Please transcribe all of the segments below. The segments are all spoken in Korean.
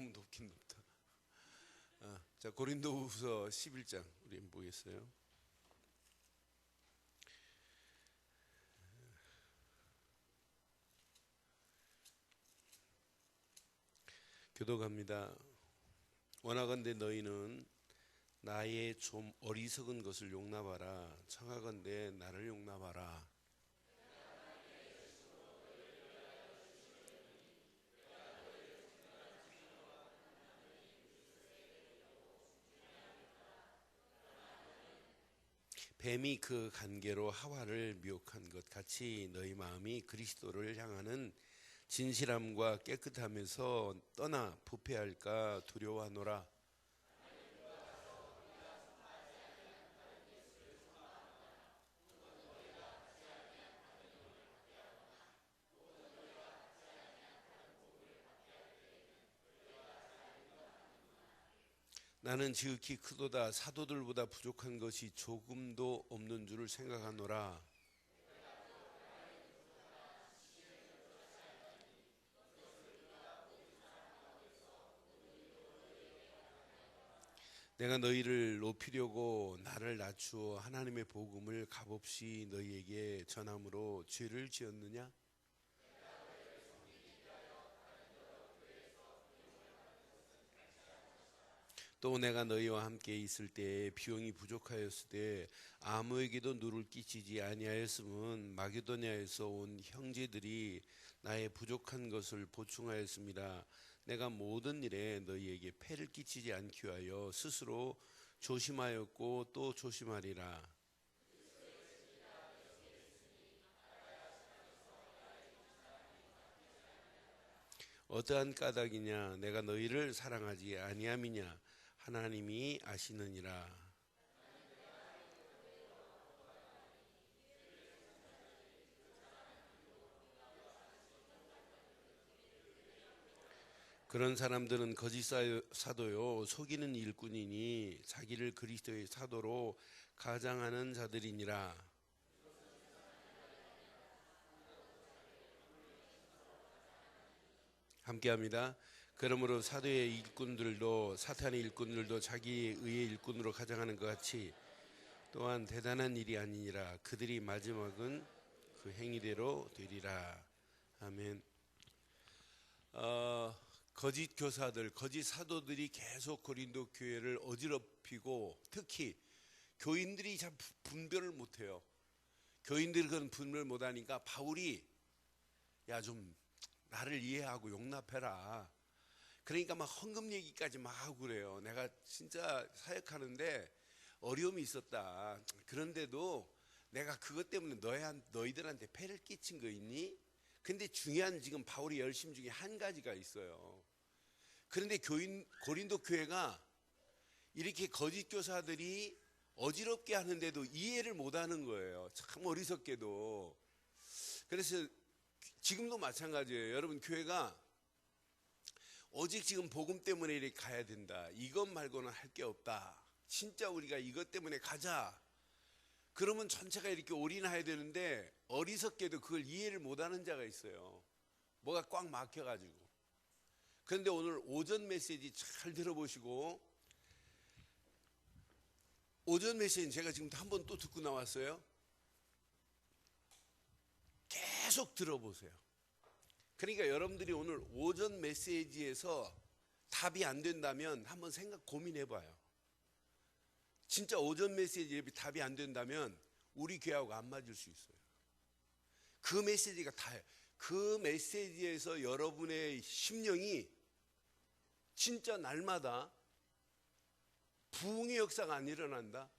너무 높긴 높다. 자, 고린도후서 11장 우리 한번 보겠어요. 교독합니다. 원하건대 너희는 나의 좀 어리석은 것을 용납하라. 청하건대 나를 용납하라. 뱀이 그 간계로 하와를 미혹한 것 같이 너희 마음이 그리스도를 향하는 진실함과 깨끗함에서 떠나 부패할까 두려워하노라. 나는 지극히 크도다. 사도들보다 부족한 것이 조금도 없는 줄을 생각하노라. 내가 너희를 높이려고 나를 낮추어 하나님의 복음을 값없이 너희에게 전함으로 죄를 지었느냐? 또 내가 너희와 함께 있을 때에 비용이 부족하였을 때 아무에게도 누를 끼치지 아니하였음은 마게도냐에서 온 형제들이 나의 부족한 것을 보충하였습니다. 내가 모든 일에 너희에게 폐를 끼치지 않기 위하여 스스로 조심하였고 또 조심하리라. 어떠한 까닭이냐? 내가 너희를 사랑하지 아니함이냐? 하나님이 아시느니라. 그런 사람들은 거짓 사도요 속이는 일꾼이니 자기를 그리스도의 사도로 가장하는 자들이니라. 함께합니다. 그러므로 사도의 일꾼들도 사탄의 일꾼들도 자기 의의 일꾼으로 가장하는 것 같이 또한 대단한 일이 아니니라. 그들이 마지막은 그 행위대로 되리라. 아멘. 거짓 교사들, 거짓 사도들이 계속 고린도 교회를 어지럽히고 특히 교인들이 참 분별을 못해요. 교인들이 그런 분별을 못하니까 바울이 야 좀 나를 이해하고 용납해라. 그러니까 막 헌금 얘기까지 막 하고 그래요. 내가 진짜 사역하는데 어려움이 있었다. 그런데도 내가 그것 때문에 너희들한테 폐를 끼친 거 있니? 근데 중요한 지금 바울이 열심 중에 한 가지가 있어요. 그런데 고린도 교회가 이렇게 거짓 교사들이 어지럽게 하는데도 이해를 못하는 거예요. 참 어리석게도. 그래서 지금도 마찬가지예요. 여러분 교회가 오직 지금 복음 때문에 이렇게 가야 된다. 이것 말고는 할 게 없다. 진짜 우리가 이것 때문에 가자. 그러면 전체가 이렇게 올인해야 되는데 어리석게도 그걸 이해를 못하는 자가 있어요. 뭐가 꽉 막혀가지고. 그런데 오늘 오전 메시지 잘 들어보시고, 오전 메시지는 제가 지금 한 번 또 듣고 나왔어요. 계속 들어보세요. 그러니까 여러분들이 오늘 오전 메시지에서 답이 안 된다면 한번 고민해봐요. 진짜 오전 메시지에 답이 안 된다면 우리 교회하고 안 맞을 수 있어요. 그 메시지가 다예요. 그 메시지에서 여러분의 심령이 진짜 날마다 부흥의 역사가 안 일어난다.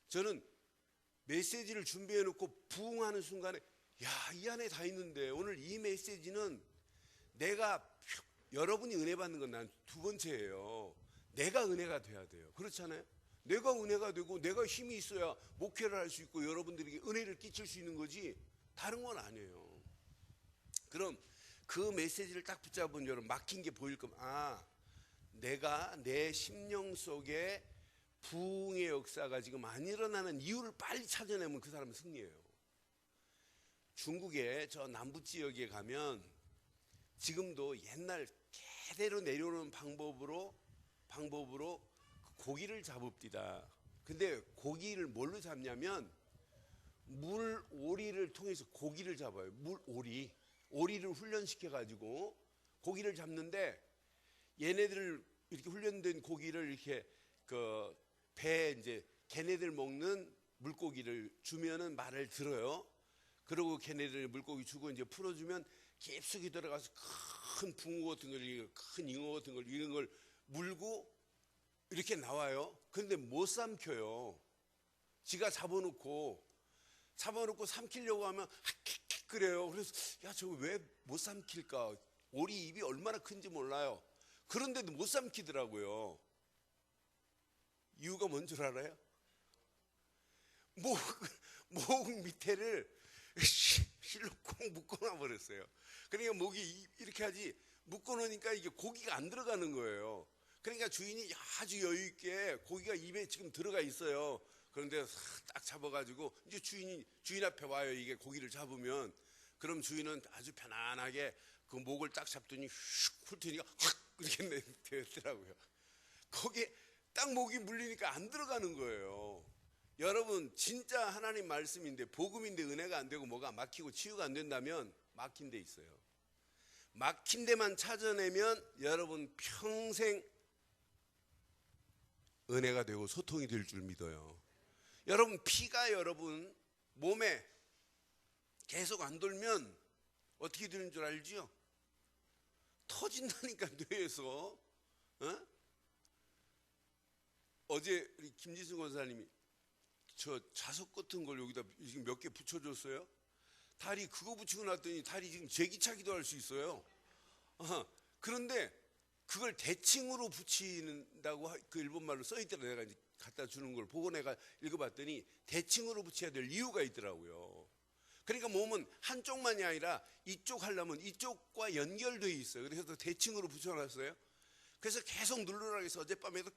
저는 메시지를 준비해 놓고 부흥하는 순간에 야, 이 안에 다 있는데 오늘 이 메시지는 내가 여러분이 은혜 받는 건 난 두 번째예요. 내가 은혜가 돼야 돼요. 그렇잖아요. 내가 은혜가 되고 내가 힘이 있어야 목회를 할 수 있고 여러분들에게 은혜를 끼칠 수 있는 거지 다른 건 아니에요. 그럼 그 메시지를 딱 붙잡은 여러분 막힌 게 보일 거면 내가 내 심령 속에 부흥의 역사가 지금 안 일어나는 이유를 빨리 찾아내면 그 사람은 승리예요. 중국의 저 남부 지역에 가면 지금도 옛날 대대로 내려오는 방법으로 고기를 잡읍디다. 근데 고기를 뭘로 잡냐면 물오리를 통해서 고기를 잡아요. 오리를 훈련시켜 가지고 고기를 잡는데, 얘네들 이렇게 훈련된 고기를 이렇게 그 배에 이제 걔네들 먹는 물고기를 주면은 말을 들어요. 그리고 걔네들 물고기 주고 이제 풀어주면 깊숙이 들어가서 큰 붕어 같은 걸, 큰 잉어 같은 걸, 이런 걸 물고 이렇게 나와요. 그런데 못 삼켜요. 지가 잡아놓고 삼키려고 하면 헥헥 그래요. 그래서 야, 저거 왜 못 삼킬까? 오리 입이 얼마나 큰지 몰라요. 그런데도 못 삼키더라고요. 이유가 뭔 줄 알아요? 목 밑에를 실로 꼭 묶어놔 버렸어요. 그러니까 목이 이렇게 하지, 묶어놓으니까 이게 고기가 안 들어가는 거예요. 그러니까 주인이 아주 여유 있게 고기가 입에 지금 들어가 있어요. 그런데 딱 잡아가지고 이제 주인 앞에 와요. 이게 고기를 잡으면, 그럼 주인은 아주 편안하게 그 목을 딱 잡더니 휙 훑으니까 확 이렇게 되더라고요. 거기에 딱 목이 물리니까 안 들어가는 거예요. 여러분, 진짜 하나님 말씀인데, 복음인데 은혜가 안 되고 뭐가 막히고 치유가 안 된다면 막힌 데 있어요. 막힌 데만 찾아내면 여러분 평생 은혜가 되고 소통이 될 줄 믿어요. 여러분, 피가 여러분 몸에 계속 안 돌면 어떻게 되는 줄 알지요? 터진다니까, 뇌에서. 어제 우리 김지수 권사님이 저 자석 같은 걸 여기다 지금 몇 개 붙여줬어요. 다리 그거 붙이고 났더니 다리 지금 제기차기도 할 수 있어요. 그런데 그걸 대칭으로 붙인다고 그 일본말로 써있더라. 내가 이제 갖다 주는 걸 보고 내가 읽어봤더니 대칭으로 붙여야 될 이유가 있더라고요. 그러니까 몸은 한쪽만이 아니라 이쪽 하려면 이쪽과 연결되어 있어요. 그래서 대칭으로 붙여놨어요. 그래서 계속 누르라고 해서 어젯밤에도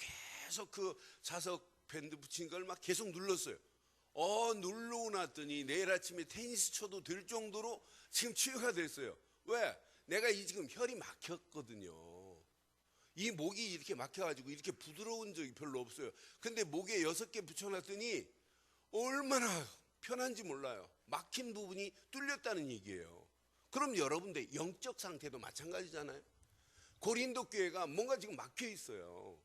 계속 그 자석 밴드 붙인 걸 막 계속 눌렀어요. 누르고 났더니 내일 아침에 테니스 쳐도 될 정도로 지금 치유가 됐어요. 왜? 내가 이 지금 혈이 막혔거든요. 이 목이 이렇게 막혀가지고 이렇게 부드러운 적이 별로 없어요. 근데 목에 6개 붙여놨더니 얼마나 편한지 몰라요. 막힌 부분이 뚫렸다는 얘기예요. 그럼 여러분들 영적 상태도 마찬가지잖아요. 고린도 교회가 뭔가 지금 막혀 있어요.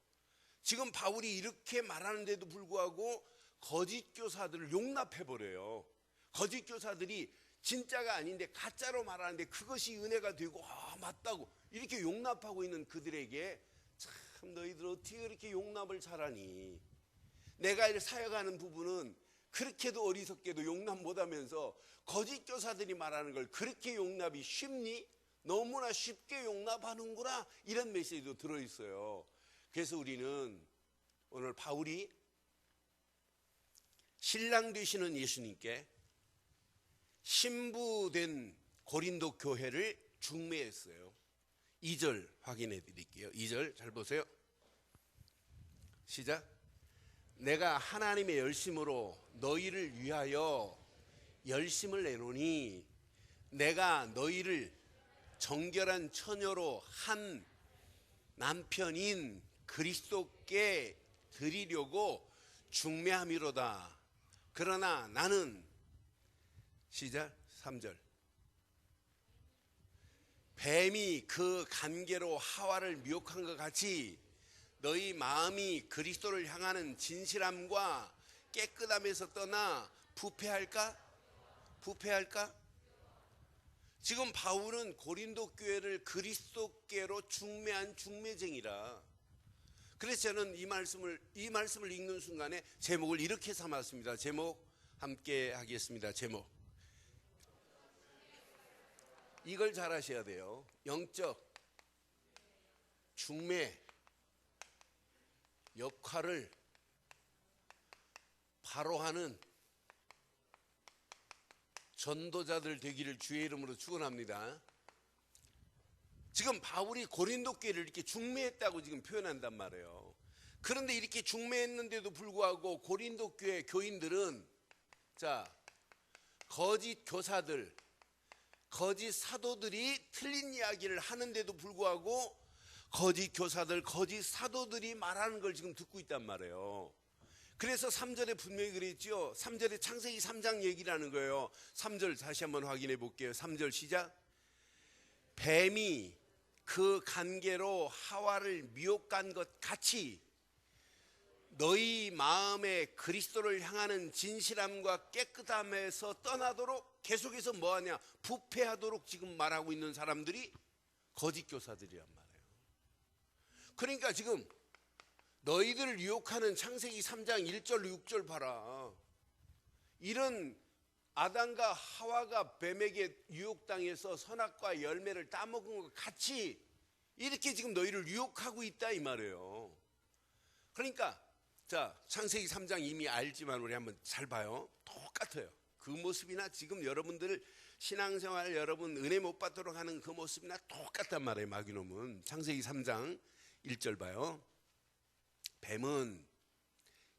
지금 바울이 이렇게 말하는데도 불구하고 거짓 교사들을 용납해버려요. 거짓 교사들이 진짜가 아닌데 가짜로 말하는데 그것이 은혜가 되고 맞다고 이렇게 용납하고 있는 그들에게, 참 너희들 어떻게 그렇게 용납을 잘하니? 내가 사역하는 부분은 그렇게도 어리석게도 용납 못하면서 거짓 교사들이 말하는 걸 그렇게 용납이 쉽니? 너무나 쉽게 용납하는구나, 이런 메시지도 들어있어요. 그래서 우리는 오늘 바울이 신랑 되시는 예수님께 신부된 고린도 교회를 중매했어요. 2절 확인해 드릴게요. 2절 잘 보세요. 시작. 내가 하나님의 열심으로 너희를 위하여 열심을 내노니 내가 너희를 정결한 처녀로 한 남편인 그리스도께 드리려고 중매함이로다. 그러나 나는, 시작 3절, 뱀이 그 관계로 하와를 미혹한 것 같이 너희 마음이 그리스도를 향하는 진실함과 깨끗함에서 떠나 부패할까? 지금 바울은 고린도 교회를 그리스도께로 중매한 중매쟁이라. 그래서 저는 이 말씀을 읽는 순간에 제목을 이렇게 삼았습니다. 제목 함께 하겠습니다. 제목, 이걸 잘 하셔야 돼요. 영적 중매 역할을 바로 하는 전도자들 되기를 주의 이름으로 축원합니다. 지금 바울이 고린도 교회를 이렇게 중매했다고 지금 표현한단 말이에요. 그런데 이렇게 중매했는데도 불구하고 고린도 교회 교인들은 거짓 교사들, 거짓 사도들이 틀린 이야기를 하는데도 불구하고 거짓 교사들, 거짓 사도들이 말하는 걸 지금 듣고 있단 말이에요. 그래서 3절에 분명히 그랬죠. 3절에 창세기 3장 얘기를 하는 거예요. 3절 다시 한번 확인해 볼게요. 3절 시작. 뱀이 그 관계로 하와를 미혹한 것 같이 너희 마음에 그리스도를 향하는 진실함과 깨끗함에서 떠나도록 계속해서 뭐하냐, 부패하도록 지금 말하고 있는 사람들이 거짓 교사들이란 말이에요. 그러니까 지금 너희들을 유혹하는 창세기 3장 1절 6절 봐라. 이런 아담과 하와가 뱀에게 유혹당해서 선악과 열매를 따먹은 것 같이 이렇게 지금 너희를 유혹하고 있다 이 말이에요. 그러니까 자, 창세기 3장 이미 알지만 우리 한번 잘 봐요. 똑같아요. 그 모습이나 지금 여러분들 신앙생활 여러분 은혜 못 받도록 하는 그 모습이나 똑같단 말이에요. 마귀놈은. 창세기 3장 1절 봐요. 뱀은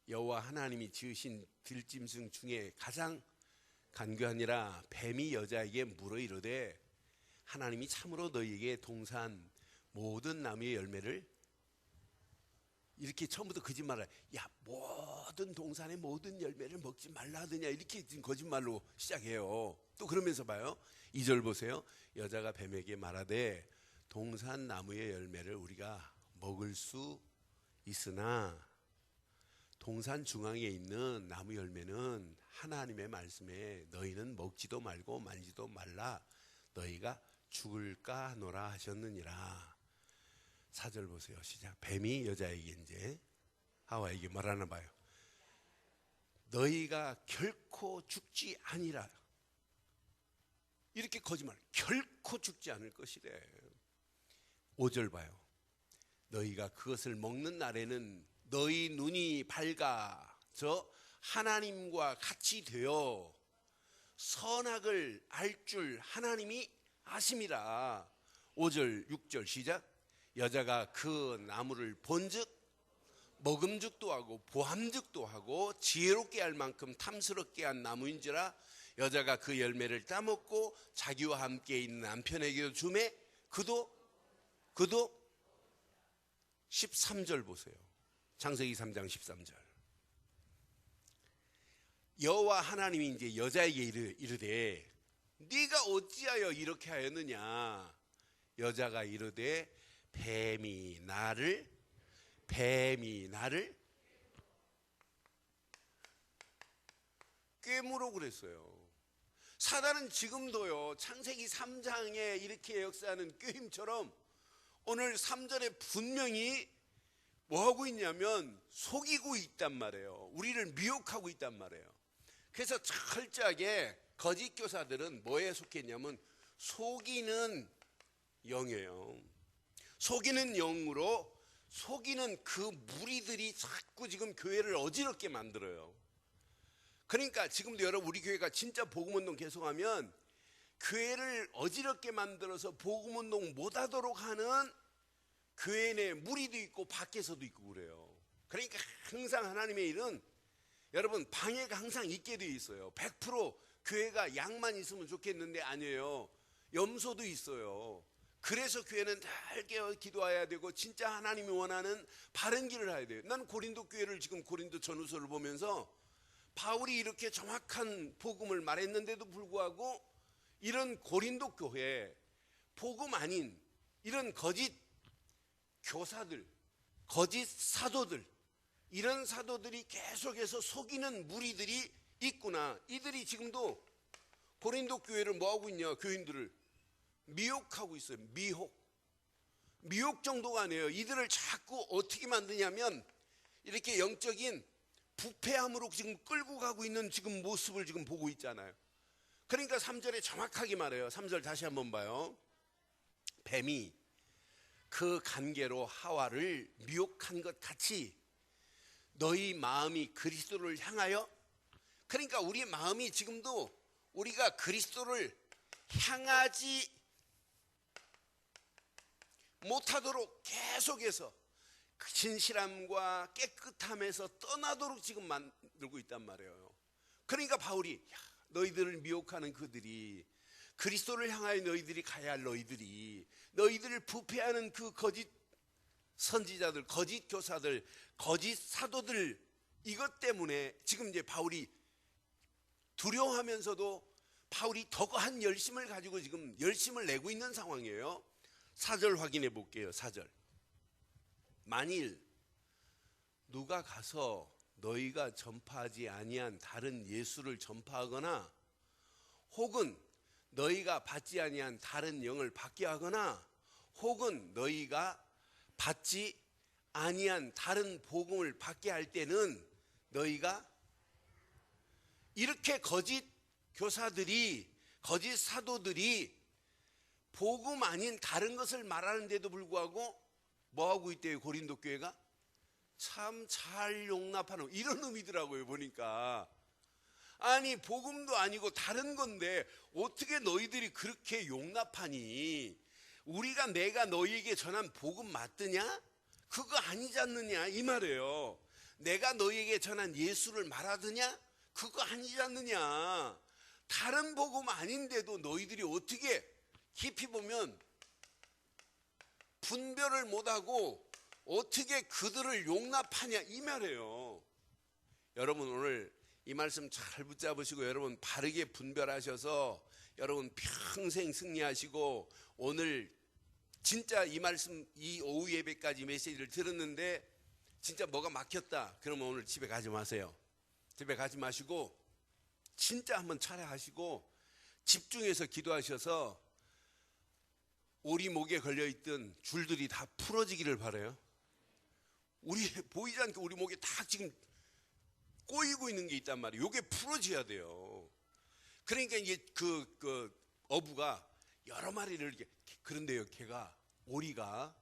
여호와 하나님이 지으신 들짐승 중에 가장 간교하니라. 뱀이 여자에게 물어 이르되 하나님이 참으로 너희에게 동산 모든 나무의 열매를, 이렇게 처음부터 거짓말을, 야 모든 동산의 모든 열매를 먹지 말라 하더냐, 이렇게 지금 거짓말로 시작해요. 또 그러면서 봐요. 2절 보세요. 여자가 뱀에게 말하되 동산 나무의 열매를 우리가 먹을 수 있으나 동산 중앙에 있는 나무 열매는 하나님의 말씀에 너희는 먹지도 말고 만지도 말라, 너희가 죽을까 하노라 하셨느니라. 4절 보세요. 시작. 뱀이 여자에게 이제 하와에게 말하나 봐요. 너희가 결코 죽지 아니라. 이렇게 거짓말. 결코 죽지 않을 것이래. 5절 봐요. 너희가 그것을 먹는 날에는 너희 눈이 밝아져 하나님과 같이 되어 선악을 알 줄 하나님이 아심이라. 5절 6절 시작. 여자가 그 나무를 본즉 먹음직도 하고 보함직도 하고 지혜롭게 할 만큼 탐스럽게 한 나무인지라. 여자가 그 열매를 따먹고 자기와 함께 있는 남편에게도 주매 그도 13절 보세요. 창세기 3장 13절. 여호와 하나님이 이제 여자에게 이르되 네가 어찌하여 이렇게 하였느냐. 여자가 이르되 뱀이 나를 꾀무로 그랬어요. 사단은 지금도요, 창세기 3장에 이렇게 역사하는 꾀임처럼 오늘 3절에 분명히 뭐하고 있냐면 속이고 있단 말이에요. 우리를 미혹하고 있단 말이에요. 그래서 철저하게 거짓 교사들은 뭐에 속했냐면 속이는 영이에요. 속이는 영으로 속이는 그 무리들이 자꾸 지금 교회를 어지럽게 만들어요. 그러니까 지금도 여러분 우리 교회가 진짜 복음운동 계속하면 교회를 어지럽게 만들어서 복음운동 못하도록 하는 교회 내 무리도 있고 밖에서도 있고 그래요. 그러니까 항상 하나님의 일은 여러분 방해가 항상 있게 되어 있어요. 100% 교회가 양만 있으면 좋겠는데 아니에요. 염소도 있어요. 그래서 교회는 잘 깨어 기도해야 되고 진짜 하나님이 원하는 바른 길을 해야 돼요. 난 고린도 교회를 지금 고린도 전후서를 보면서 바울이 이렇게 정확한 복음을 말했는데도 불구하고 이런 고린도 교회 복음 아닌 이런 거짓 교사들, 거짓 사도들, 이런 사도들이 계속해서 속이는 무리들이 있구나. 이들이 지금도 고린도 교회를 뭐하고 있냐, 교인들을 미혹하고 있어요. 미혹 정도가 아니에요. 이들을 자꾸 어떻게 만드냐면 이렇게 영적인 부패함으로 지금 끌고 가고 있는 지금 모습을 지금 보고 있잖아요. 그러니까 3절에 정확하게 말해요. 3절 다시 한번 봐요. 뱀이 그 관계로 하와를 미혹한 것 같이 너희 마음이 그리스도를 향하여, 그러니까 우리 마음이 지금도 우리가 그리스도를 향하지 못하도록 계속해서 그 진실함과 깨끗함에서 떠나도록 지금 만들고 있단 말이에요. 그러니까 바울이 너희들을 미혹하는 그들이, 그리스도를 향하여 너희들이 가야 할 너희들을 부패하는 그 거짓 선지자들, 거짓 교사들, 거짓 사도들, 이것 때문에 지금 이제 바울이 두려워하면서도 바울이 더한 열심을 가지고 지금 열심을 내고 있는 상황이에요. 4절 확인해 볼게요. 4절. 만일 누가 가서 너희가 전파하지 아니한 다른 예수를 전파하거나 혹은 너희가 받지 아니한 다른 영을 받게 하거나 혹은 너희가 받지 아니한 다른 복음을 받게 할 때는 너희가 이렇게 거짓 교사들이, 거짓 사도들이 복음 아닌 다른 것을 말하는데도 불구하고 뭐하고 있대요? 고린도 교회가 참 잘 용납하는 이런 의미더라고요. 보니까 아니 복음도 아니고 다른 건데 어떻게 너희들이 그렇게 용납하니? 우리가 내가 너희에게 전한 복음 맞느냐? 그거 아니지 않느냐 이 말이에요. 내가 너희에게 전한 예수를 말하느냐? 그거 아니지 않느냐. 다른 복음 아닌데도 너희들이 어떻게 깊이 보면 분별을 못하고 어떻게 그들을 용납하냐 이 말이에요. 여러분 오늘 이 말씀 잘 붙잡으시고 여러분 바르게 분별하셔서 여러분 평생 승리하시고 오늘 진짜 이 말씀 이 오후 예배까지 메시지를 들었는데 진짜 뭐가 막혔다 그러면 오늘 집에 가지 마세요. 집에 가지 마시고 진짜 한번 차례하시고 집중해서 기도하셔서 오리 목에 걸려있던 줄들이 다 풀어지기를 바라요. 우리 보이지 않게 우리 목에 다 지금 꼬이고 있는 게 있단 말이에요. 이게 풀어져야 돼요. 그러니까 이제 그 어부가 여러 마리를 이렇게 그런데요, 걔가 오리가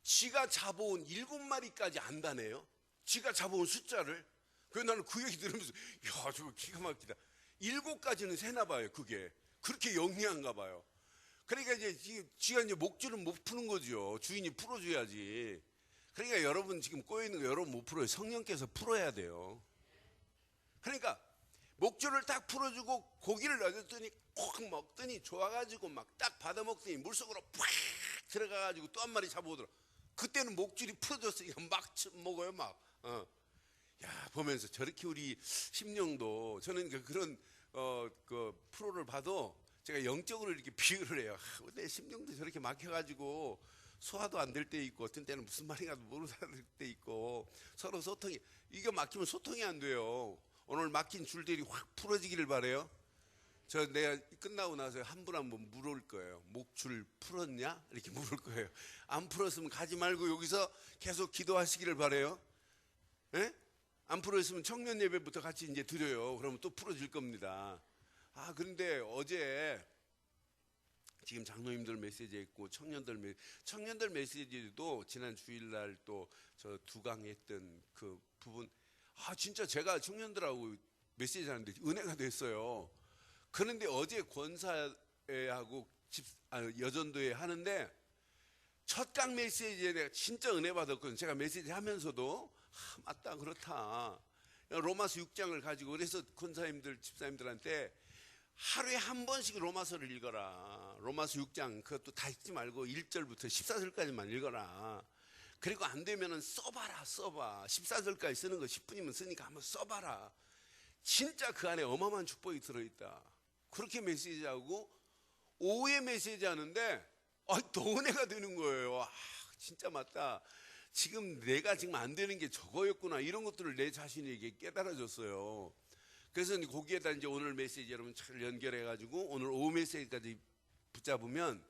지가 잡아온 7마리까지 안다네요. 지가 잡아온 숫자를. 그래서 나는 그 얘기 들으면서 야, 저거 기가 막히다. 7가지는 세나 봐요. 그게 그렇게 영리한가 봐요. 그러니까 이제 지가 이제 목줄을 못 푸는 거죠. 주인이 풀어줘야지. 그러니까 여러분 지금 꼬여있는 거 여러분 못 풀어요. 성령께서 풀어야 돼요. 그러니까 목줄을 딱 풀어주고 고기를 넣었더니 콕 먹더니 좋아가지고 막 딱 받아 먹더니 물속으로 팍 들어가가지고 또 한 마리 잡아오더라. 그때는 목줄이 풀어졌으니까 막 먹어요 막. 야 보면서 저렇게 우리 심령도 저는 그런 그 프로를 봐도 제가 영적으로 이렇게 비유를 해요. 내 심령도 저렇게 막혀가지고 소화도 안 될 때 있고 어떤 때는 무슨 말인가도 모르는 때 있고 서로 소통이 이게 막히면 소통이 안 돼요. 오늘 막힌 줄들이 확 풀어지기를 바래요. 저 내가 끝나고 나서 한 분 한 분 물을 거예요. 목줄 풀었냐? 이렇게 물을 거예요. 안 풀었으면 가지 말고 여기서 계속 기도하시기를 바래요. 예? 안 풀었으면 청년 예배부터 같이 이제 드려요. 그러면 또 풀어질 겁니다. 아 그런데 어제 지금 장로님들 메시지 했고 청년들 메시지도 지난 주일날 또 저 두강했던 그 부분 아 진짜 제가 청년들하고 메시지 하는데 은혜가 됐어요. 그런데 어제 권사회하고 여전도회 하는데 첫 강 메시지에 내가 진짜 은혜 받았거든요. 제가 메시지 하면서도 맞다 그렇다. 로마서 6장을 가지고 그래서 권사님들 집사님들한테 하루에 한 번씩 로마서를 읽어라. 로마서 6장 그것도 다 읽지 말고 1절부터 14절까지만 읽어라. 그리고 안 되면은 써봐라. 14절까지 쓰는 거 10분이면 쓰니까 한번 써봐라. 진짜 그 안에 어마어마한 축복이 들어있다. 그렇게 메시지하고 오후에 메시지 하는데 더 은혜가 되는 거예요. 진짜 맞다. 지금 내가 지금 안 되는 게 저거였구나. 이런 것들을 내 자신에게 깨달아졌어요. 그래서 거기에다 이제 오늘 메시지 여러분 잘 연결해가지고 오늘 오후 메시지까지 붙잡으면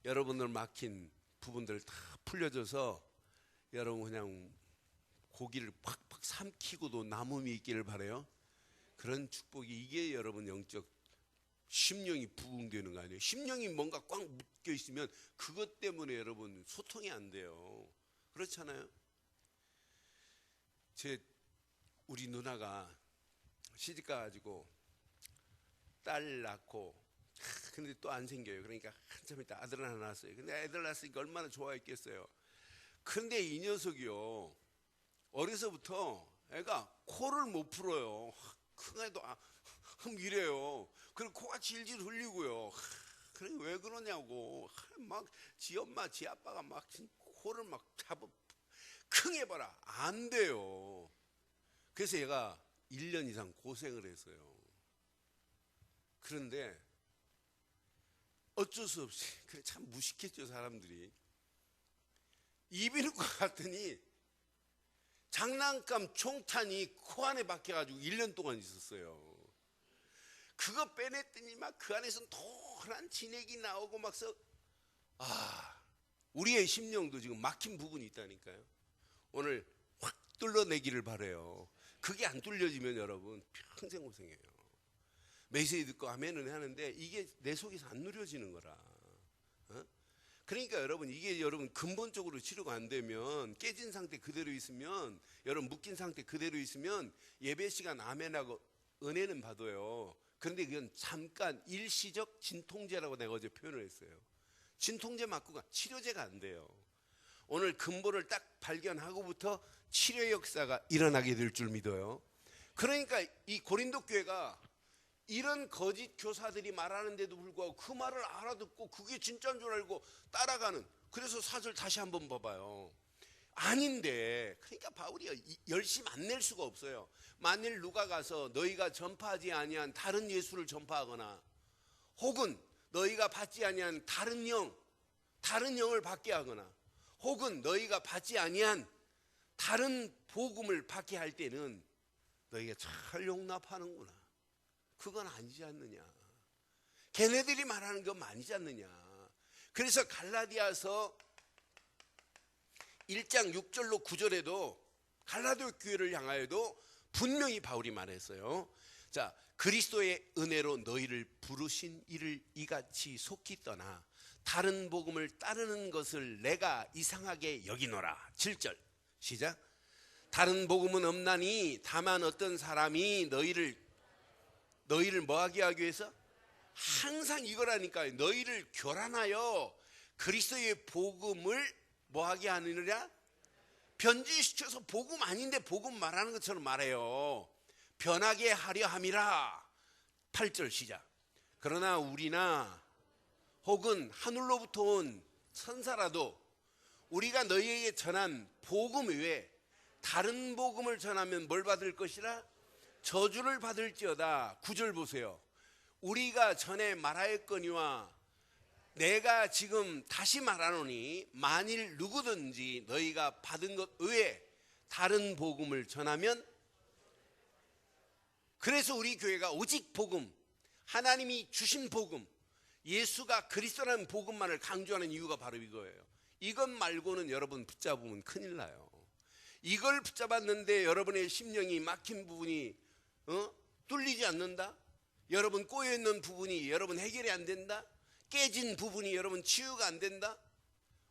여러분들 막힌 부분들 다 풀려져서 여러분 그냥 고기를 팍팍 삼키고도 남음이 있기를 바라요. 그런 축복이 이게 여러분 영적 심령이 부흥되는 거 아니에요. 심령이 뭔가 꽉 묶여 있으면 그것 때문에 여러분 소통이 안 돼요. 그렇잖아요. 우리 누나가 시집 가가지고 딸 낳고 근데 또 안 생겨요. 그러니까 한참 있다 아들 하나 낳았어요. 근데 애들 낳았으니까 얼마나 좋아했겠어요. 근데 이 녀석이요 어려서부터 애가 코를 못 풀어요. 큰 애도 이래요. 그리고 코가 질질 흘리고요. 그래 왜 그러냐고. 막 지 엄마 지 아빠가 막 코를 막 잡아 킁해봐라. 안 돼요. 그래서 얘가 1년 이상 고생을 했어요. 그런데 어쩔 수 없이, 그래 참 무식했죠 사람들이. 이비인후과 갔더니 장난감 총탄이 코 안에 박혀가지고 1년 동안 있었어요. 그거 빼냈더니 막 그 안에서 노란 진액이 나오고 막서 우리의 심령도 지금 막힌 부분이 있다니까요. 오늘 확 뚫어내기를 바라요. 그게 안 뚫려지면 여러분 평생 고생해요. 메시지 듣고 아멘은 하는데 이게 내 속에서 안 누려지는 거라. 그러니까 여러분 이게 여러분 근본적으로 치료가 안 되면, 깨진 상태 그대로 있으면, 여러분 묶인 상태 그대로 있으면 예배 시간 아멘하고 은혜는 받아요. 그런데 그건 잠깐 일시적 진통제라고 내가 어제 표현을 했어요. 진통제 맞고 가 치료제가 안 돼요. 오늘 근본을 딱 발견하고부터 치료 역사가 일어나게 될 줄 믿어요. 그러니까 이 고린도 교회가 이런 거짓 교사들이 말하는데도 불구하고 그 말을 알아듣고 그게 진짜인 줄 알고 따라가는, 그래서 4절 다시 한번 봐봐요. 아닌데, 그러니까 바울이 열심 안 낼 수가 없어요. 만일 누가 가서 너희가 전파하지 아니한 다른 예수를 전파하거나, 혹은 너희가 받지 아니한 다른 영을 받게 하거나, 혹은 너희가 받지 아니한 다른 복음을 받게 할 때는 너희가 잘 용납하는구나. 그건 아니지 않느냐. 걔네들이 말하는 건 아니지 않느냐. 그래서 갈라디아서 1장 6절로 9절에도 갈라디아 교회를 향하여도 분명히 바울이 말했어요. 자, 그리스도의 은혜로 너희를 부르신 이를 이같이 속히 떠나 다른 복음을 따르는 것을 내가 이상하게 여기노라. 7절 시작. 다른 복음은 없나니 다만 어떤 사람이 너희를 뭐하게 하기 위해서? 항상 이거라니까요. 너희를 교란하여 그리스도의 복음을 뭐하게 하느냐? 변질시켜서 복음 아닌데 복음 말하는 것처럼 말해요. 변하게 하려 함이라. 8절 시작. 그러나 우리나 혹은 하늘로부터 온 천사라도 우리가 너희에게 전한 복음 외에 다른 복음을 전하면 뭘 받을 것이라? 저주를 받을지어다. 9절 보세요. 우리가 전에 말하였거니와 내가 지금 다시 말하노니 만일 누구든지 너희가 받은 것 외에 다른 복음을 전하면, 그래서 우리 교회가 오직 복음, 하나님이 주신 복음, 예수가 그리스도라는 복음만을 강조하는 이유가 바로 이거예요. 이것 말고는 여러분 붙잡으면 큰일 나요. 이걸 붙잡았는데 여러분의 심령이 막힌 부분이 뚫리지 않는다? 여러분 꼬여있는 부분이 여러분 해결이 안 된다? 깨진 부분이 여러분 치유가 안 된다?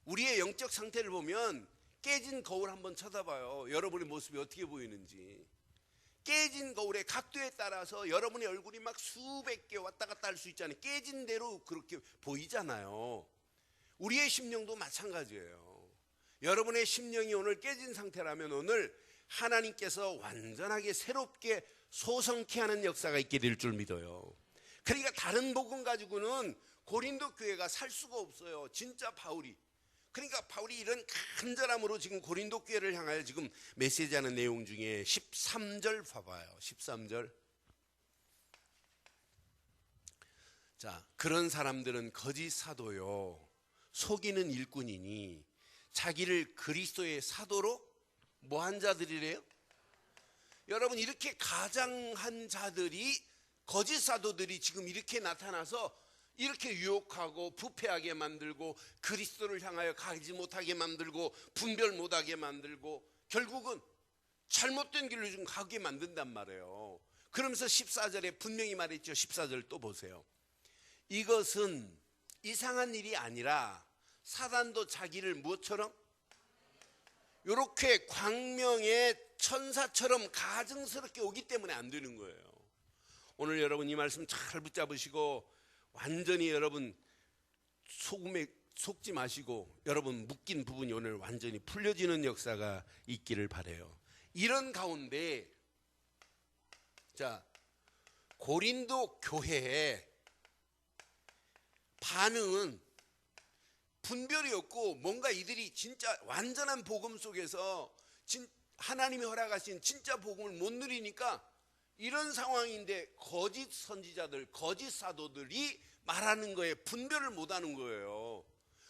우리의 영적 상태를 보면 깨진 거울 한번 쳐다봐요. 여러분의 모습이 어떻게 보이는지. 깨진 거울의 각도에 따라서 여러분의 얼굴이 막 수백 개 왔다 갔다 할 수 있잖아요. 깨진 대로 그렇게 보이잖아요. 우리의 심령도 마찬가지예요. 여러분의 심령이 오늘 깨진 상태라면 오늘 하나님께서 완전하게 새롭게 소성케 하는 역사가 있게 될 줄 믿어요. 그러니까 다른 복음 가지고는 고린도 교회가 살 수가 없어요. 진짜 바울이. 그러니까 바울이 이런 간절함으로 지금 고린도 교회를 향하여 지금 메시지하는 내용 중에 13절 봐봐요. 13절. 자, 그런 사람들은 거짓 사도요, 속이는 일꾼이니 자기를 그리스도의 사도로 뭐한 자들이래요? 여러분, 이렇게 가장한 자들이, 거짓 사도들이 지금 이렇게 나타나서 이렇게 유혹하고 부패하게 만들고 그리스도를 향하여 가지 못하게 만들고 분별 못하게 만들고 결국은 잘못된 길로 좀 가게 만든단 말이에요. 그러면서 14절에 분명히 말했죠. 14절 또 보세요. 이것은 이상한 일이 아니라 사단도 자기를 무엇처럼? 이렇게 광명의 천사처럼 가증스럽게 오기 때문에 안 되는 거예요. 오늘 여러분 이 말씀 잘 붙잡으시고 완전히 여러분 속음에 속지 마시고 여러분 묶인 부분이 오늘 완전히 풀려지는 역사가 있기를 바라요. 이런 가운데 자, 고린도 교회에 반응은 분별이 없고 뭔가 이들이 진짜 완전한 복음 속에서 하나님이 허락하신 진짜 복음을 못 누리니까 이런 상황인데 거짓 선지자들, 거짓 사도들이 말하는 거에 분별을 못하는 거예요.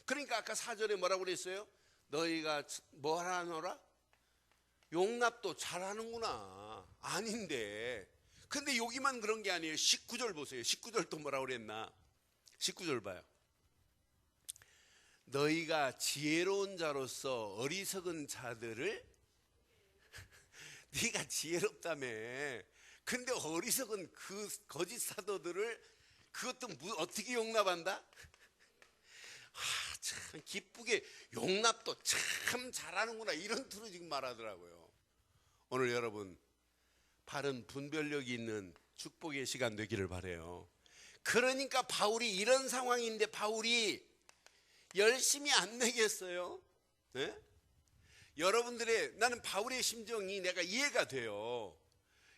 그러니까 아까 4절에 뭐라고 그랬어요? 너희가 뭐 하노라? 용납도 잘하는구나. 아닌데. 근데 여기만 그런 게 아니에요. 19절 보세요. 19절 또 뭐라고 그랬나? 19절 봐요. 너희가 지혜로운 자로서 어리석은 자들을 네가 지혜롭다며. 근데 어리석은 그 거짓 사도들을 그것도 어떻게 용납한다? 참 기쁘게 용납도 참 잘하는구나 이런 투로 지금 말하더라고요. 오늘 여러분 바른 분별력이 있는 축복의 시간 되기를 바라요. 그러니까 바울이 이런 상황인데 바울이 열심히 안 내겠어요? 네? 여러분들의 나는 바울의 심정이 내가 이해가 돼요.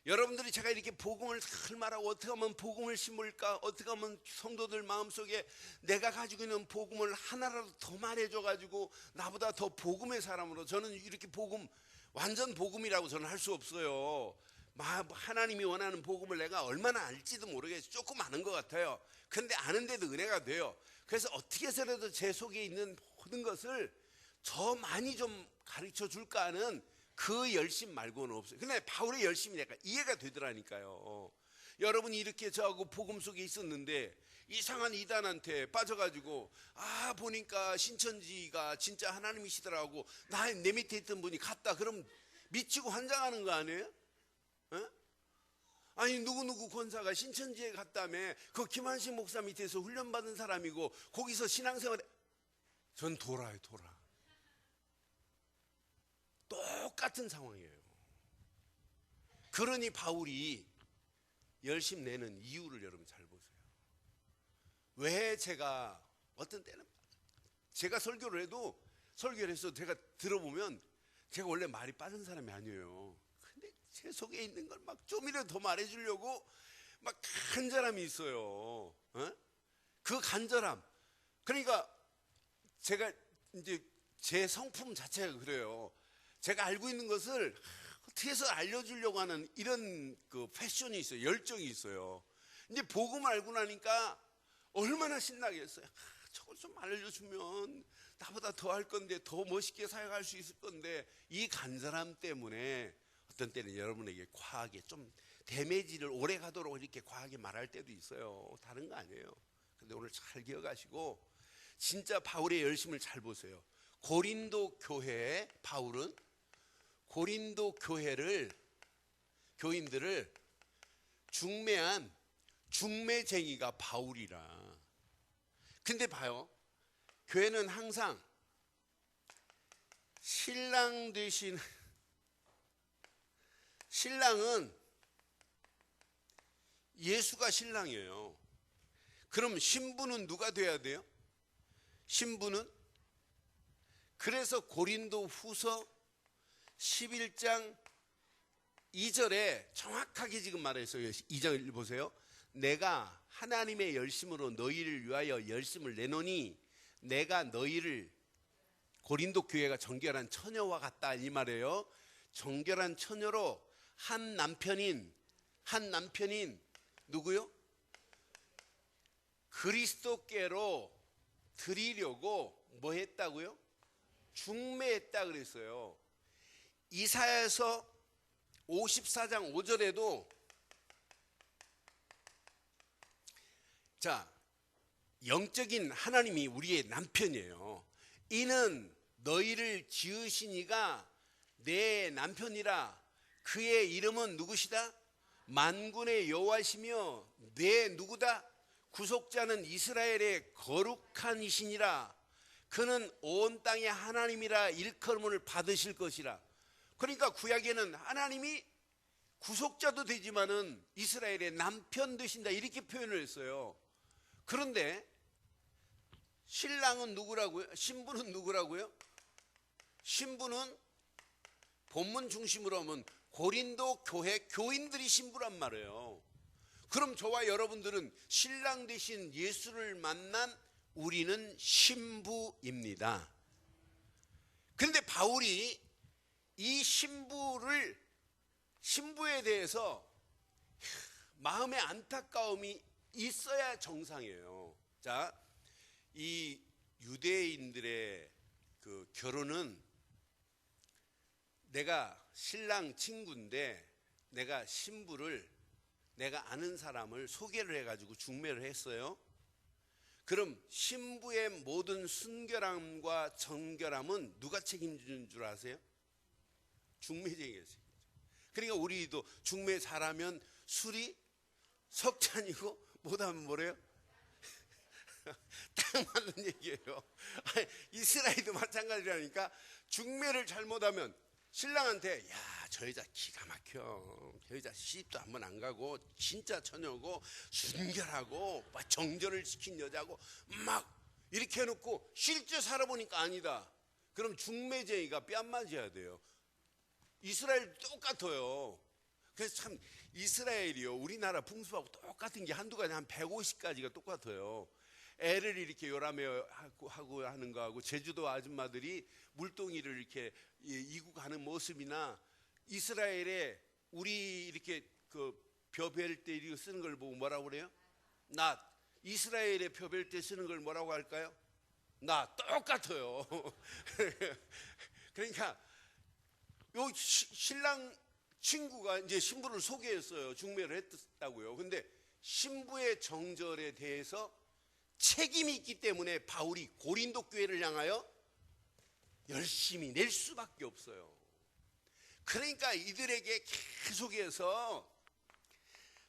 여러분들이 제가 이렇게 복음을 잘 말하고 어떻게 하면 복음을 심을까? 어떻게 하면 성도들 마음속에 내가 가지고 있는 복음을 하나라도 더 말해줘가지고 나보다 더 복음의 사람으로 저는 이렇게 복음 완전 복음이라고 저는 할 수 없어요. 하나님이 원하는 복음을 내가 얼마나 알지도 모르겠어요. 조금 아는 것 같아요. 근데 아는데도 은혜가 돼요. 그래서 어떻게 해서라도 제 속에 있는 모든 것을 더 많이 좀 가르쳐 줄까 하는 그 열심 말고는 없어요. 근데 바울의 열심이 내가 이해가 되더라니까요. 여러분이 이렇게 저하고 복음 속에 있었는데 이상한 이단한테 빠져가지고 보니까 신천지가 진짜 하나님이시더라고. 내 밑에 있던 분이 갔다 그럼 미치고 환장하는 거 아니에요? 어? 아니 누구누구 권사가 신천지에 갔다며 그 김한식 목사 밑에서 훈련받은 사람이고 거기서 신앙생활 전 돌아요. 똑같은 상황이에요. 그러니 바울이 열심 내는 이유를 여러분 잘 보세요. 왜 제가 어떤 때는 제가 설교를 해도 제가 들어보면 제가 원래 말이 빠른 사람이 아니에요. 근데 제 속에 있는 걸 막 좀이라도 더 말해주려고 막 간절함이 있어요. 그 간절함. 그러니까 제가 이제 제 성품 자체가 그래요. 제가 알고 있는 것을 어떻게 해서 알려주려고 하는 이런 그 패션이 있어요. 열정이 있어요. 이제 복음 알고 나니까 얼마나 신나겠어요. 저걸 좀 알려주면 나보다 더 할 건데 더 멋있게 사역할 수 있을 건데 이 간절함 때문에 어떤 때는 여러분에게 과하게 좀 데미지를 오래 가도록 이렇게 과하게 말할 때도 있어요. 다른 거 아니에요. 근데 오늘 잘 기억하시고 진짜 바울의 열심을 잘 보세요. 고린도 교회에 바울은 고린도 교인들을 중매한 중매쟁이가 바울이라. 근데 봐요. 교회는 항상 신랑은 예수가 신랑이에요. 그럼 신부는 누가 돼야 돼요? 신부는 그래서 고린도 후서 11장 2절에 정확하게 지금 말했어요. 2절 보세요. 내가 하나님의 열심으로 너희를 위하여 열심을 내노니 내가 너희를 고린도 교회가 정결한 처녀와 같다 이 말이에요. 정결한 처녀로 한 남편인 누구요? 그리스도께로 드리려고 뭐 했다고요? 중매했다 그랬어요. 이사야서 54장 5절에도 자, 영적인 하나님이 우리의 남편이에요. 이는 너희를 지으신 이가 내 남편이라. 그의 이름은 누구시다? 만군의 여호와시며 내 누구다? 구속자는 이스라엘의 거룩한 이시니라. 그는 온 땅의 하나님이라 일컬음을 받으실 것이라. 그러니까 구약에는 하나님이 구속자도 되지만은 이스라엘의 남편 되신다 이렇게 표현을 했어요. 그런데 신랑은 누구라고요? 신부는 누구라고요? 신부는 본문 중심으로 하면 고린도 교회 교인들이 신부란 말이에요. 그럼 저와 여러분들은 신랑 되신 예수를 만난 우리는 신부입니다. 그런데 바울이 이 신부에 대해서 마음의 안타까움이 있어야 정상이에요. 자, 이 유대인들의 그 결혼은 내가 신랑 친구인데 내가 신부를 내가 아는 사람을 소개를 해가지고 중매를 했어요. 그럼 신부의 모든 순결함과 정결함은 누가 책임지는 줄 아세요? 중매쟁이가 책임져. 그러니까 우리도 중매 잘하면 술이 석잔이고 못하면 뭐래요? 딱 맞는 얘기예요. 이스라엘도 마찬가지라니까. 중매를 잘못하면 신랑한테 야, 저 여자 기가 막혀. 저 여자 시집도 한 번 안 가고 진짜 처녀고 순결하고 막 정절을 시킨 여자고 막 이렇게 해놓고 실제 살아보니까 아니다. 그럼 중매쟁이가 뺨 맞아야 돼요. 이스라엘 똑같아요. 그래서 참 이스라엘이요, 우리나라 풍습하고 똑같은 게 한두 가지, 한 150가지가 똑같아요. 애를 이렇게 요람해 하고 하는 거하고, 제주도 아줌마들이 물동이를 이렇게 이고 가는 모습이나, 이스라엘에 우리 이렇게 그 벼벨 때 이렇게 쓰는 걸 보고 뭐라고 그래요? 낫. 이스라엘에 벼벨 때 쓰는 걸 뭐라고 할까요? 낫. 똑같아요. 그러니까 요 신랑 친구가 이제 신부를 소개했어요. 중매를 했다고요. 근데 신부의 정절에 대해서 책임이 있기 때문에 바울이 고린도 교회를 향하여 열심히 낼 수밖에 없어요. 그러니까 이들에게 계속해서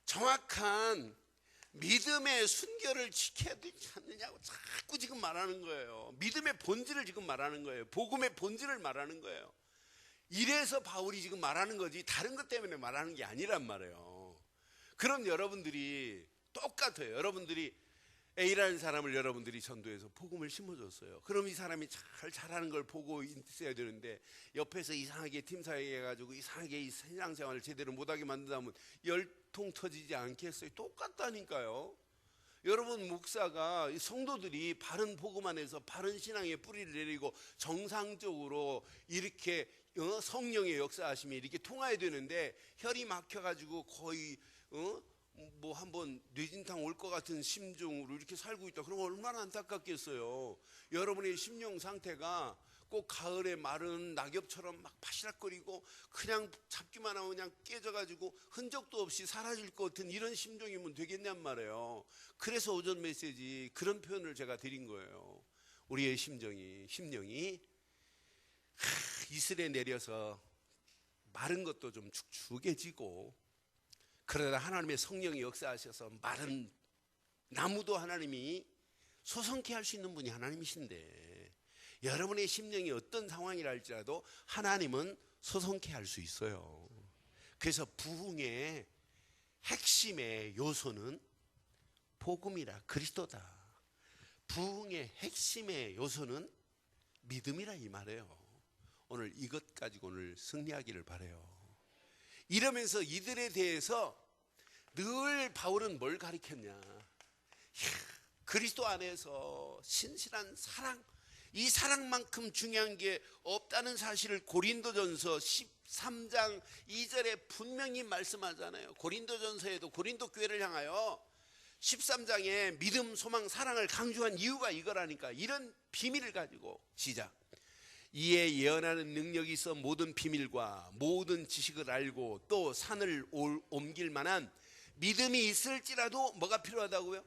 정확한 믿음의 순결을 지켜야 되지 않느냐고 자꾸 지금 말하는 거예요. 믿음의 본질을 지금 말하는 거예요. 복음의 본질을 말하는 거예요. 이래서 바울이 지금 말하는 거지 다른 것 때문에 말하는 게 아니란 말이에요. 그럼 여러분들이 똑같아요. 여러분들이 A라는 사람을 여러분들이 전도해서 복음을 심어줬어요. 그럼 이 사람이 잘하는 걸 보고 있어야 되는데 옆에서 이상하게 팀사회 해가지고 이상하게 이 신앙생활을 제대로 못하게 만든다면 열통 터지지 않겠어요? 똑같다니까요. 여러분, 목사가 성도들이 바른 복음 안에서 바른 신앙의 뿌리를 내리고 정상적으로 이렇게 성령의 역사하심이 이렇게 통해야 되는데 혈이 막혀가지고 거의 뭐 한번 뇌진탕 올 것 같은 심정으로 이렇게 살고 있다. 그럼 얼마나 안타깝겠어요. 여러분의 심령 상태가 꼭 가을에 마른 낙엽처럼 막 바시락거리고 그냥 잡기만 하면 그냥 깨져가지고 흔적도 없이 사라질 것 같은 이런 심정이면 되겠냔 말이에요. 그래서 오전 메시지 그런 표현을 제가 드린 거예요. 우리의 심령이 이슬에 내려서 마른 것도 좀 축축해지고, 그러다 하나님의 성령이 역사하셔서 마른 나무도 하나님이 소성케 할 수 있는 분이 하나님이신데, 여러분의 심령이 어떤 상황이라 할지라도 하나님은 소성케 할 수 있어요. 그래서 부흥의 핵심의 요소는 복음이라, 그리스도다. 부흥의 핵심의 요소는 믿음이라 이 말이에요. 오늘 이것 가지고 오늘 승리하기를 바라요. 이러면서 이들에 대해서 늘 바울은 뭘 가르쳤냐? 그리스도 안에서 신실한 사랑, 이 사랑만큼 중요한 게 없다는 사실을 고린도전서 13장 2절에 분명히 말씀하잖아요. 고린도전서에도 고린도 교회를 향하여 13장에 믿음, 소망, 사랑을 강조한 이유가 이거라니까. 이런 비밀을 가지고 시작. 이에 예언하는 능력이 있어 모든 비밀과 모든 지식을 알고 또 산을 옮길 만한 믿음이 있을지라도 뭐가 필요하다고요?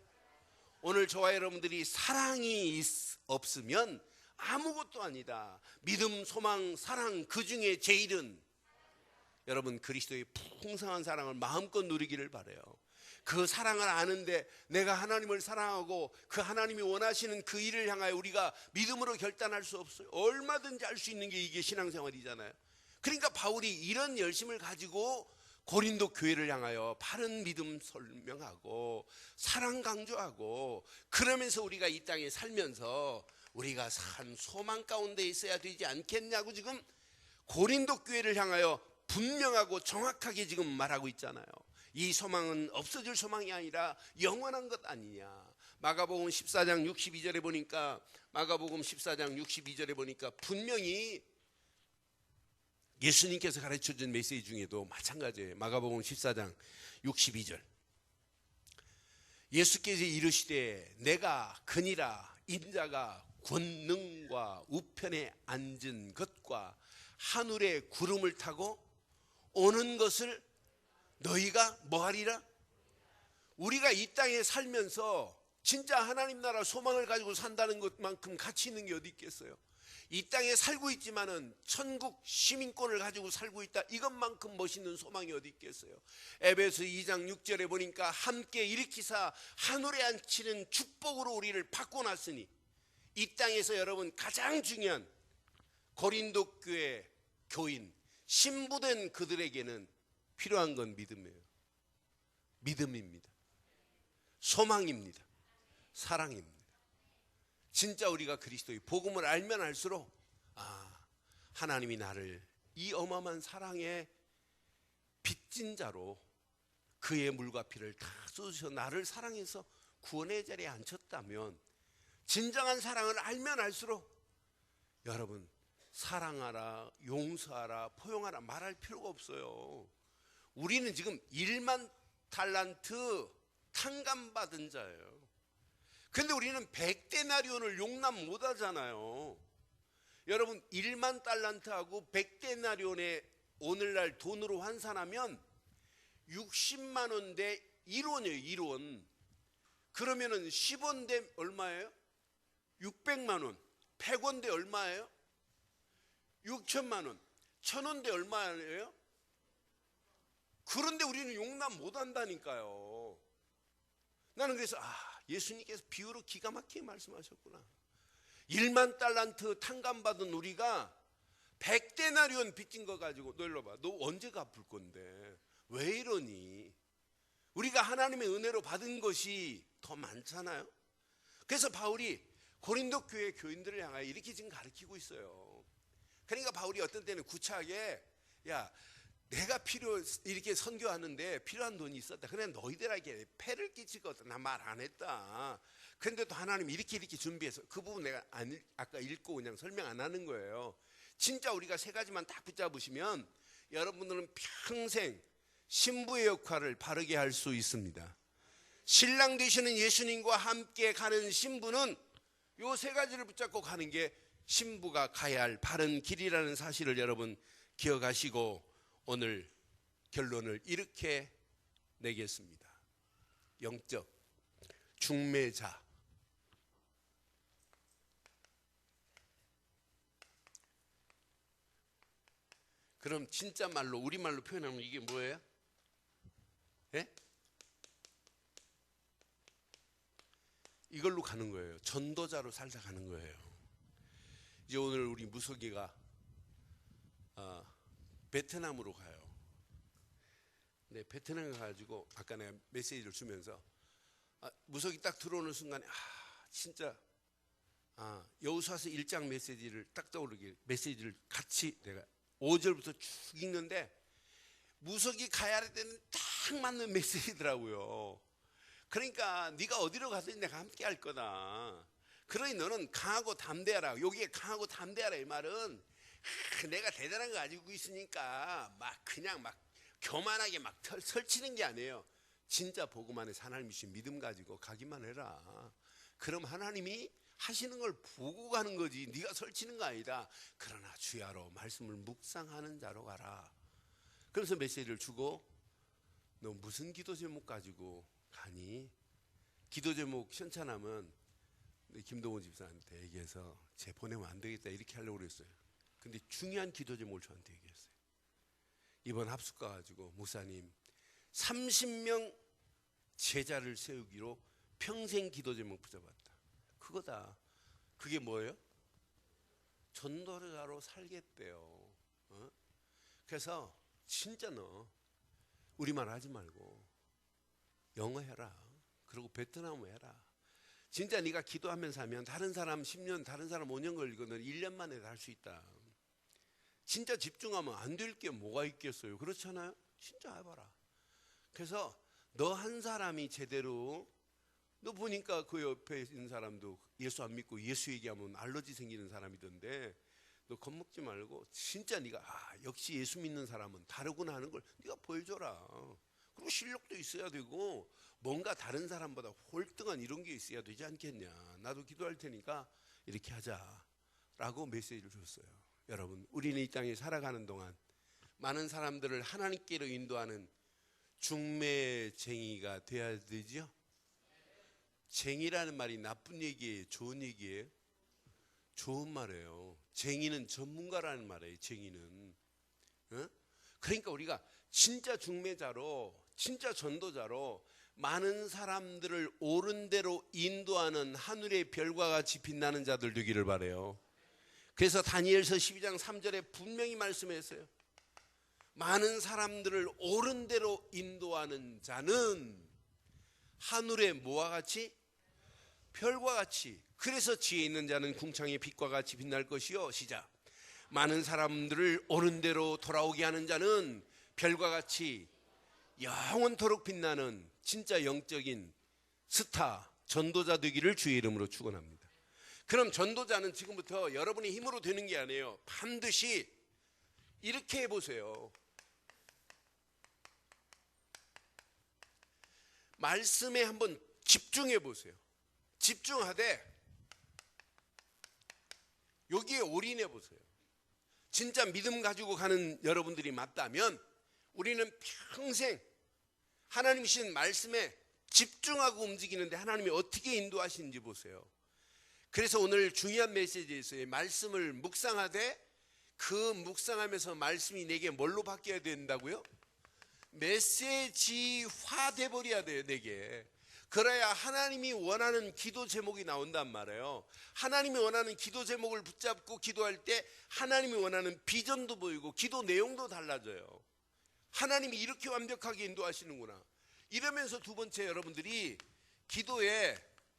오늘 저와 여러분들이 사랑이 없으면 아무것도 아니다. 믿음, 소망, 사랑, 그 중에 제일은 여러분 그리스도의 풍성한 사랑을 마음껏 누리기를 바라요. 그 사랑을 아는데 내가 하나님을 사랑하고 그 하나님이 원하시는 그 일을 향하여 우리가 믿음으로 결단할 수 없어요. 얼마든지 할 수 있는 게 이게 신앙생활이잖아요. 그러니까 바울이 이런 열심을 가지고 고린도 교회를 향하여 바른 믿음 설명하고 사랑 강조하고, 그러면서 우리가 이 땅에 살면서 우리가 산 소망 가운데 있어야 되지 않겠냐고 지금 고린도 교회를 향하여 분명하고 정확하게 지금 말하고 있잖아요. 이 소망은 없어질 소망이 아니라 영원한 것 아니냐. 마가복음 14장 62절에 보니까 마가복음 14장 62절에 보니까 분명히 예수님께서 가르쳐준 메시지 중에도 마찬가지예요. 마가복음 14장 62절. 예수께서 이르시되 내가 그니라 인자가 권능과 우편에 앉은 것과 하늘의 구름을 타고 오는 것을 너희가 뭐하리라? 우리가 이 땅에 살면서 진짜 하나님 나라 소망을 가지고 산다는 것만큼 가치 있는 게 어디 있겠어요? 이 땅에 살고 있지만은 천국 시민권을 가지고 살고 있다, 이것만큼 멋있는 소망이 어디 있겠어요? 에베소 2장 6절에 보니까 함께 일으키사 하늘에 앉히는 축복으로 우리를 바꿔놨으니, 이 땅에서 여러분 가장 중요한 고린도 교회 교인 신부된 그들에게는 필요한 건 믿음이에요. 믿음입니다. 소망입니다. 사랑입니다. 진짜 우리가 그리스도의 복음을 알면 알수록 하나님이 나를 이 어마어마한 사랑의 빚진 자로 그의 물과 피를 다 쏟으셔 나를 사랑해서 구원의 자리에 앉혔다면, 진정한 사랑을 알면 알수록 여러분 사랑하라, 용서하라, 포용하라 말할 필요가 없어요. 우리는 지금 1만 달란트 탕감받은 자예요. 근데 우리는 100데나리온을 용납 못하잖아요. 여러분 1만 달란트하고 100데나리온에 오늘날 돈으로 환산하면 60만 원 대 1원이에요. 1원. 그러면은 10원 대 얼마예요? 600만 원. 100원 대 얼마예요? 6천만 원. 1000원 대 얼마예요? 그런데 우리는 용납 못한다니까요. 나는 그래서 예수님께서 비유로 기가 막히게 말씀하셨구나. 1만 달란트 탕감받은 우리가 100데나리온 빚진 거 가지고 너 일로 봐. 너 언제 갚을 건데 왜 이러니? 우리가 하나님의 은혜로 받은 것이 더 많잖아요. 그래서 바울이 고린도 교회 교인들을 향하여 이렇게 지금 가르치고 있어요. 그러니까 바울이 어떤 때는 구차하게, 야 내가 이렇게 선교하는데 필요한 돈이 있었다. 그래 너희들에게 폐를 끼치거든. 나 말 안 했다. 그런데도 하나님이 이렇게 준비해서, 그 부분 내가 아까 읽고 그냥 설명 안 하는 거예요. 진짜 우리가 세 가지만 딱 붙잡으시면 여러분들은 평생 신부의 역할을 바르게 할 수 있습니다. 신랑 되시는 예수님과 함께 가는 신부는 요 세 가지를 붙잡고 가는 게 신부가 가야 할 바른 길이라는 사실을 여러분 기억하시고 오늘 결론을 이렇게 내겠습니다. 영적 중매자. 그럼 진짜 말로, 우리말로 표현하면 이게 뭐예요? 예? 이걸로 가는 거예요. 전도자로 살다 가는 거예요. 이제 오늘 우리 무석이가 베트남으로 가요. 네, 베트남 가가지고 아까 내가 메시지를 주면서 무석이 딱 들어오는 순간에 진짜 여호수아서 1장 메시지를 딱 떠오르게, 메시지를 같이 내가 5절부터 쭉 읽는데 무석이 가야 할 때는 딱 맞는 메시지더라고요. 그러니까 네가 어디로 가든지 내가 함께 할 거다. 그러니 너는 강하고 담대하라. 여기에 강하고 담대하라 이 말은 내가 대단한 거 가지고 있으니까 그냥 교만하게 설치는 게 아니에요. 진짜 복음 안에 하나님이신 믿음 가지고 가기만 해라. 그럼 하나님이 하시는 걸 보고 가는 거지 네가 설치는 거 아니다. 그러나 주야로 말씀을 묵상하는 자로 가라. 그래서 메시지를 주고, 너 무슨 기도 제목 가지고 가니? 기도 제목 현찬하면 김동훈 집사한테 얘기해서 쟤 보내면 안 되겠다 이렇게 하려고 그랬어요. 근데 중요한 기도 제목을 저한테 얘기했어요. 이번 합숙 가가지고 목사님 30명 제자를 세우기로 평생 기도 제목 붙여봤다. 그거다. 그게 뭐예요? 전도자로 살겠대요. 그래서 진짜 너 우리말 하지 말고 영어 해라. 그리고 베트남어 해라. 진짜 네가 기도하면서 하면 다른 사람 10년, 다른 사람 5년 걸리거든 1년 만에 할 수 있다. 진짜 집중하면 안 될 게 뭐가 있겠어요? 그렇잖아요? 진짜 해봐라. 그래서 너 한 사람이 제대로, 너 보니까 그 옆에 있는 사람도 예수 안 믿고 예수 얘기하면 알러지 생기는 사람이던데, 너 겁먹지 말고 진짜 네가 역시 예수 믿는 사람은 다르구나 하는 걸 네가 보여줘라. 그리고 실력도 있어야 되고 뭔가 다른 사람보다 홀등한 이런 게 있어야 되지 않겠냐. 나도 기도할 테니까 이렇게 하자라고 메시지를 줬어요. 여러분, 우리는 이 땅에 살아가는 동안 많은 사람들을 하나님께로 인도하는 중매쟁이가 돼야 되죠. 쟁이라는 말이 나쁜 얘기예요, 좋은 얘기예요? 좋은 말이에요. 쟁이는 전문가라는 말이에요. 쟁이는. 그러니까 우리가 진짜 중매자로, 진짜 전도자로 많은 사람들을 옳은 대로 인도하는 하늘의 별과 같이 빛나는 자들 되기를 바라요. 그래서 다니엘서 12장 3절에 분명히 말씀했어요. 많은 사람들을 옳은 대로 인도하는 자는 하늘의 뭐와 같이? 별과 같이. 그래서 지혜 있는 자는 궁창의 빛과 같이 빛날 것이요. 시작. 많은 사람들을 옳은 대로 돌아오게 하는 자는 별과 같이 영원토록 빛나는 진짜 영적인 스타, 전도자 되기를 주의 이름으로 축원합니다. 그럼 전도자는 지금부터 여러분의 힘으로 되는 게 아니에요. 반드시 이렇게 해보세요. 말씀에 한번 집중해 보세요. 집중하되 여기에 올인해 보세요. 진짜 믿음 가지고 가는 여러분들이 맞다면 우리는 평생 하나님 주신 말씀에 집중하고 움직이는데 하나님이 어떻게 인도하시는지 보세요. 그래서 오늘 중요한 메시지에 있어요. 말씀을 묵상하되 그 묵상하면서 말씀이 내게 뭘로 바뀌어야 된다고요? 메시지화 돼버려야 돼요, 내게. 그래야 하나님이 원하는 기도 제목이 나온단 말이에요. 하나님이 원하는 기도 제목을 붙잡고 기도할 때 하나님이 원하는 비전도 보이고 기도 내용도 달라져요. 하나님이 이렇게 완벽하게 인도하시는구나. 이러면서 두 번째, 여러분들이 기도에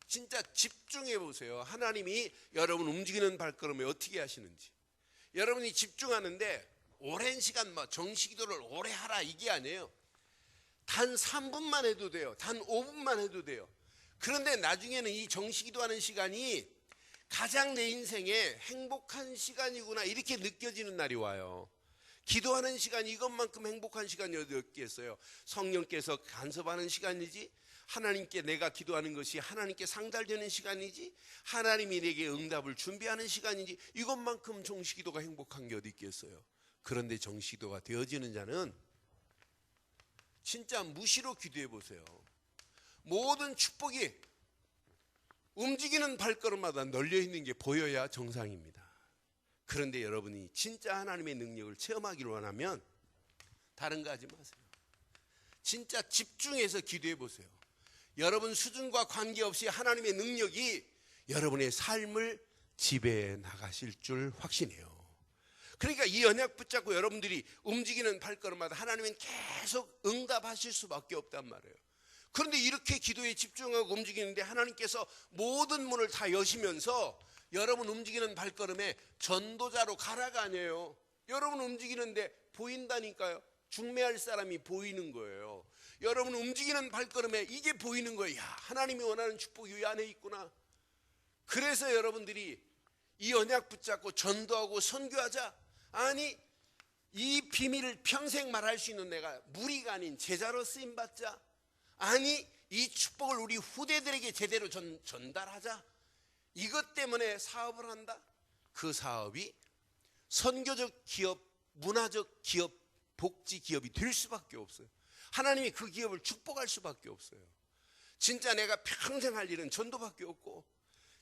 진짜 집중해 보세요. 하나님이 여러분 움직이는 발걸음에 어떻게 하시는지. 여러분이 집중하는데 오랜 시간 정식 기도를 오래 하라 이게 아니에요. 단 3분만 해도 돼요. 단 5분만 해도 돼요. 그런데 나중에는 이 정식 기도하는 시간이 가장 내 인생에 행복한 시간이구나 이렇게 느껴지는 날이 와요. 기도하는 시간이 이것만큼 행복한 시간이 어디 있겠어요. 성령께서 간섭하는 시간이지, 하나님께 내가 기도하는 것이 하나님께 상달되는 시간이지, 하나님이 내게 응답을 준비하는 시간이지, 이것만큼 정식 기도가 행복한 게 어디 있겠어요. 그런데 정식 기도가 되어지는 자는 진짜 무시로 기도해 보세요. 모든 축복이 움직이는 발걸음마다 널려 있는 게 보여야 정상입니다. 그런데 여러분이 진짜 하나님의 능력을 체험하기를 원하면 다른 거 하지 마세요. 진짜 집중해서 기도해 보세요. 여러분 수준과 관계없이 하나님의 능력이 여러분의 삶을 지배해 나가실 줄 확신해요. 그러니까 이 언약 붙잡고 여러분들이 움직이는 발걸음마다 하나님은 계속 응답하실 수밖에 없단 말이에요. 그런데 이렇게 기도에 집중하고 움직이는데 하나님께서 모든 문을 다 여시면서 여러분 움직이는 발걸음에 전도자로 가라가 아니에요. 여러분 움직이는데 보인다니까요. 중매할 사람이 보이는 거예요. 여러분 움직이는 발걸음에 이게 보이는 거예요. 야, 하나님이 원하는 축복이 이 안에 있구나. 그래서 여러분들이 이 언약 붙잡고 전도하고 선교하자. 아니, 이 비밀을 평생 말할 수 있는 내가 무리가 아닌 제자로 쓰임받자. 아니, 이 축복을 우리 후대들에게 제대로 전달하자. 이것 때문에 사업을 한다. 그 사업이 선교적 기업, 문화적 기업, 복지 기업이 될 수밖에 없어요. 하나님이 그 기업을 축복할 수밖에 없어요. 진짜 내가 평생 할 일은 전도밖에 없고,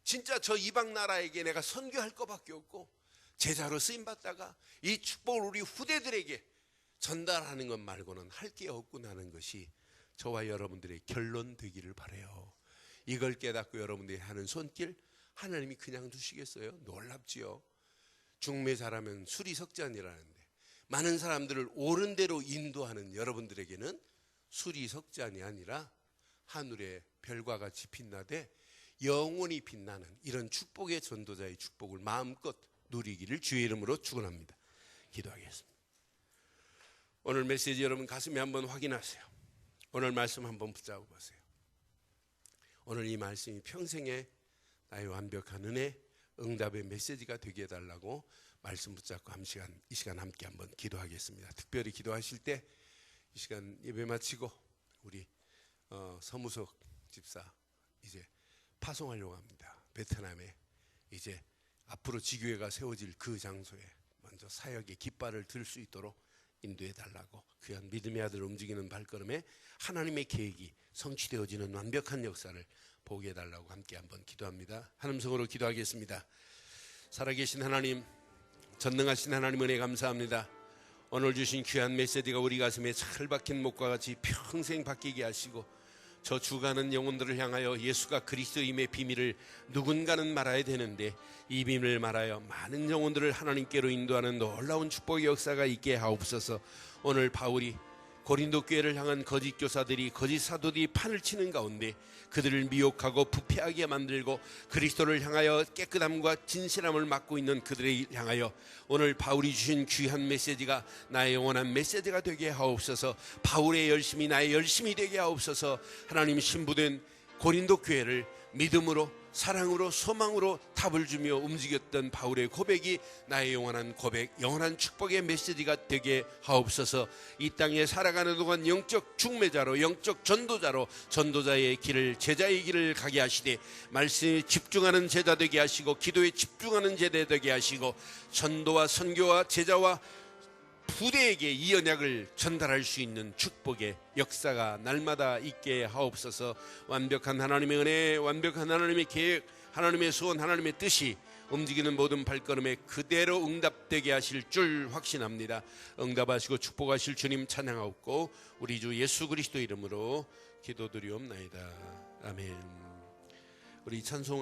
진짜 저 이방 나라에게 내가 선교할 것밖에 없고, 제자로 쓰임받다가 이 축복을 우리 후대들에게 전달하는 것 말고는 할 게 없구나 하는 것이 저와 여러분들의 결론 되기를 바라요. 이걸 깨닫고 여러분들이 하는 손길 하나님이 그냥 두시겠어요? 놀랍지요. 중매자라면 수리석잔이라는데 많은 사람들을 옳은 대로 인도하는 여러분들에게는 수리석잔이 아니라 하늘의 별과 같이 빛나되 영원히 빛나는 이런 축복의 전도자의 축복을 마음껏 누리기를 주의 이름으로 축원합니다. 기도하겠습니다. 오늘 메시지 여러분 가슴에 한번 확인하세요. 오늘 말씀 한번 붙잡아 보세요. 오늘 이 말씀이 평생에 나의 완벽한 은혜, 응답의 메시지가 되게 해달라고 말씀 붙잡고 이 시간 함께 한번 기도하겠습니다. 특별히 기도하실 때 이 시간 예배 마치고 우리 서무석 집사 이제 파송하려고 합니다. 베트남에 이제 앞으로 지교회가 세워질 그 장소에 먼저 사역의 깃발을 들 수 있도록 인도해 달라고, 귀한 믿음의 아들 움직이는 발걸음에 하나님의 계획이 성취되어지는 완벽한 역사를 보게 해달라고 함께 한번 기도합니다. 한음성으로 기도하겠습니다. 살아계신 하나님, 전능하신 하나님 은혜 감사합니다. 오늘 주신 귀한 메시지가 우리 가슴에 잘 박힌 목과 같이 평생 바뀌게 하시고, 저 죽어가는 영혼들을 향하여 예수가 그리스도임의 비밀을 누군가는 말아야 되는데 이 비밀을 말하여 많은 영혼들을 하나님께로 인도하는 놀라운 축복의 역사가 있게 하옵소서. 오늘 바울이 고린도 교회를 향한 거짓 교사들이, 거짓 사도들이 판을 치는 가운데 그들을 미혹하고 부패하게 만들고 그리스도를 향하여 깨끗함과 진실함을 맡고 있는 그들을 향하여 오늘 바울이 주신 귀한 메시지가 나의 영원한 메시지가 되게 하옵소서. 바울의 열심이 나의 열심이 되게 하옵소서. 하나님 신부된 고린도 교회를 믿음으로, 사랑으로, 소망으로 답을 주며 움직였던 바울의 고백이 나의 영원한 고백, 영원한 축복의 메시지가 되게 하옵소서. 이 땅에 살아가는 동안 영적 중매자로, 영적 전도자로 전도자의 길을, 제자의 길을 가게 하시되 말씀에 집중하는 제자 되게 하시고 기도에 집중하는 제자 되게 하시고 전도와 선교와 제자와 부대에게 이 언약을 전달할 수 있는 축복의 역사가 날마다 있게 하옵소서. 완벽한 하나님의 은혜, 완벽한 하나님의 계획, 하나님의 소원, 하나님의 뜻이 움직이는 모든 발걸음에 그대로 응답되게 하실 줄 확신합니다. 응답하시고 축복하실 주님 찬양하옵고 우리 주 예수 그리스도 이름으로 기도드리옵나이다. 아멘. 우리 찬송한